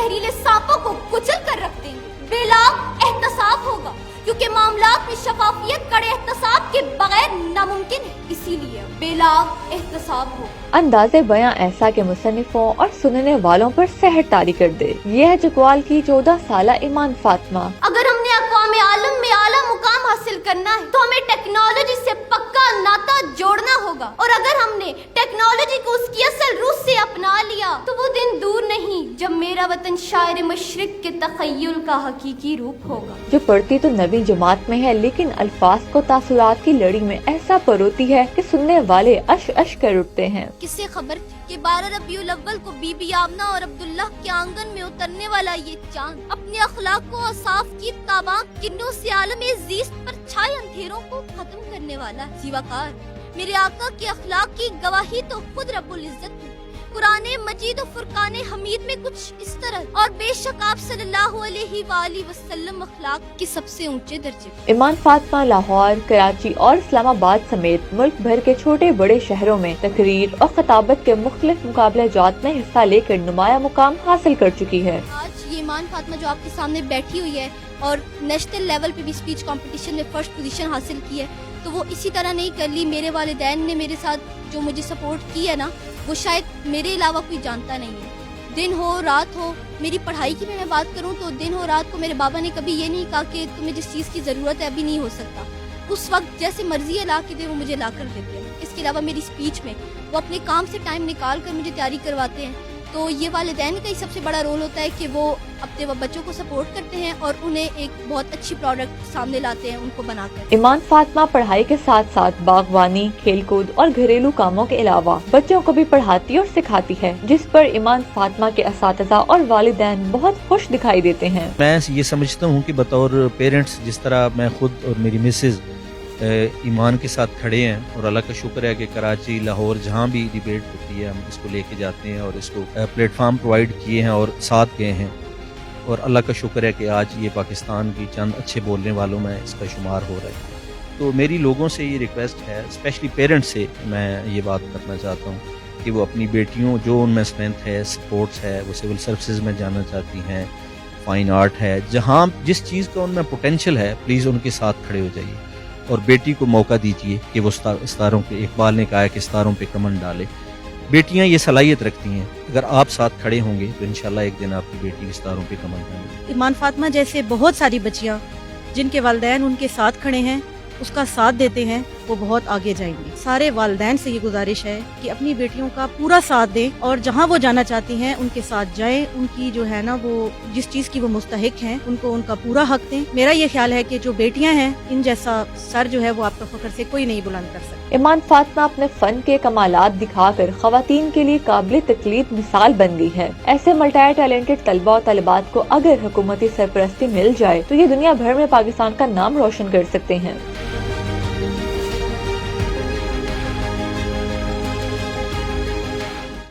जहरीले सांपों को कुचल कर रख देंगे। बेलाग एहतसाब होगा क्योंकि मामलात में शफाफियत कड़े एहतसाब के बगैर नामुमकिन है, इसीलिए बेलाग एहतसाब होगा। अंदाज़े बयां ऐसा कि मुसन्निफों और सुनने वालों पर सहर तारी कर दे। ये है जकवाल की 14 साला ईमान फातिमा। अगर हमने अक़वाम आलम में आला मुकाम हासिल करना है तो हमें टेक्नोलॉजी से पक्का नाता जोड़ना होगा, और अगर हमने टेक्नोलॉजी को उसकी असल रूह से अपना लिया तो वो दिन दूर नहीं जब मेरा वतन शायर मशरिक के तख़य्युल का हकीकी रूप होगा। जो पढ़ती तो नबी जमात में है लेकिन अल्फाज को तासुरात की लड़ी में ऐसा परोती है कि सुनने वाले अश अश कर उठते हैं। किससे खबर कि 12 रबीउल अव्वल को बीबी आमना और अब्दुल्लाह के आंगन में उतरने वाला ये चांद अपने अखलाक को औसाफ की ताबाक किन्नों से आलमे ज़ीस्त पर छाए अंधेरों को खत्म करने वाला जीवाकार मेरे आका के अखलाक की गवाही तो खुद रब्बुल इज्जत ने कुराने मजीद और फुरकाने हमीद में कुछ इस तरह, और बेशक आप सल्लल्लाहु अलैहि वसल्लम अखलाक के सबसे ऊंचे दर्जे। ईमान फातिमा लाहौर, कराची और इस्लामाबाद समेत मुल्क भर के छोटे बड़े शहरों में तकरीर और खिताबत के मुख्तलिफ मुकाबले जात में हिस्सा लेकर नुमाया मुकाम हासिल कर चुकी है। आज ये ईमान फातिमा जो आपके सामने बैठी हुई है और नेशनल लेवल पे भी स्पीच कंपटीशन में फर्स्ट पोजीशन हासिल की है, तो वो इसी तरह नहीं कर ली। मेरे वालिदैन ने मेरे साथ जो मुझे सपोर्ट की है ना, वो शायद मेरे अलावा कोई जानता नहीं है। दिन हो रात हो, मेरी पढ़ाई की मैं बात करूं तो दिन हो रात को मेरे बाबा ने कभी ये नहीं कहा कि तुम्हें जिस चीज़ की ज़रूरत है अभी नहीं हो सकता, उस वक्त जैसे मर्जी है ला के दे वो मुझे ला कर देते हैं। इसके अलावा मेरी स्पीच में वो अपने काम से टाइम निकाल कर मुझे तैयारी करवाते हैं। तो ये वालिदैन का ही सबसे बड़ा रोल होता है कि वो अपने बच्चों को सपोर्ट करते हैं और उन्हें एक बहुत अच्छी प्रोडक्ट सामने लाते हैं उनको बनाकर। ईमान फातिमा पढ़ाई के साथ साथ बागवानी, खेलकूद और घरेलू कामों के अलावा बच्चों को भी पढ़ाती और सिखाती है, जिस पर ईमान फातिमा के असातिज़ा और वालिदैन बहुत खुश दिखाई देते हैं। मैं ये समझता हूँ कि बतौर पेरेंट्स जिस तरह मैं खुद और मेरी मिसेज ईमान के साथ खड़े हैं, और अल्लाह का शुक्र है कि कराची, लाहौर जहाँ भी डिबेट होती है हम इसको लेके जाते हैं और इसको प्लेटफार्म प्रोवाइड किए हैं और साथ गए हैं, और अल्लाह का शुक्र है कि आज ये पाकिस्तान की चंद अच्छे बोलने वालों में इसका शुमार हो रहा है। तो मेरी लोगों से ये रिक्वेस्ट है, स्पेशली पेरेंट्स से मैं ये बात करना चाहता हूँ कि वो अपनी बेटियों जो उनमें स्ट्रेंथ है, स्पोर्ट्स है, वो सिविल सर्विसेज में जाना चाहती हैं, फाइन आर्ट है, जहाँ जिस चीज़ का उनमें पोटेंशियल है प्लीज़ उनके साथ खड़े हो जाइए और बेटी को मौका दीजिए कि वो सितारों पे, इकबाल ने कहा है कि सितारों पे कमन डाले। बेटियां ये सलाहियत रखती हैं, अगर आप साथ खड़े होंगे तो इंशाल्लाह एक दिन आपकी बेटी भी सितारों पे कमन डालेगी। ईमान फातिमा जैसे बहुत सारी बच्चियां जिनके वालिदैन उनके साथ खड़े हैं, उसका साथ देते हैं, वो बहुत आगे जाएंगी। सारे वालिदैन से ये गुजारिश है कि अपनी बेटियों का पूरा साथ दें और जहाँ वो जाना चाहती हैं उनके साथ जाएं। उनकी जो है ना वो जिस चीज़ की वो मुस्तहिक हैं उनको उनका पूरा हक दें। मेरा ये ख्याल है कि जो बेटियां हैं इन जैसा सर जो है वो आपका फख्र से कोई नहीं बुलंद कर सकता। ईमान फातिमा अपने फन के कमालात दिखाकर खवातीन के लिए काबिल तकलीद मिसाल बन गई है। ऐसे मल्टी टैलेंटेड तलबा और तलबात को अगर हुकूमती सरपरस्ती मिल जाए तो ये दुनिया भर में पाकिस्तान का नाम रोशन कर सकते हैं।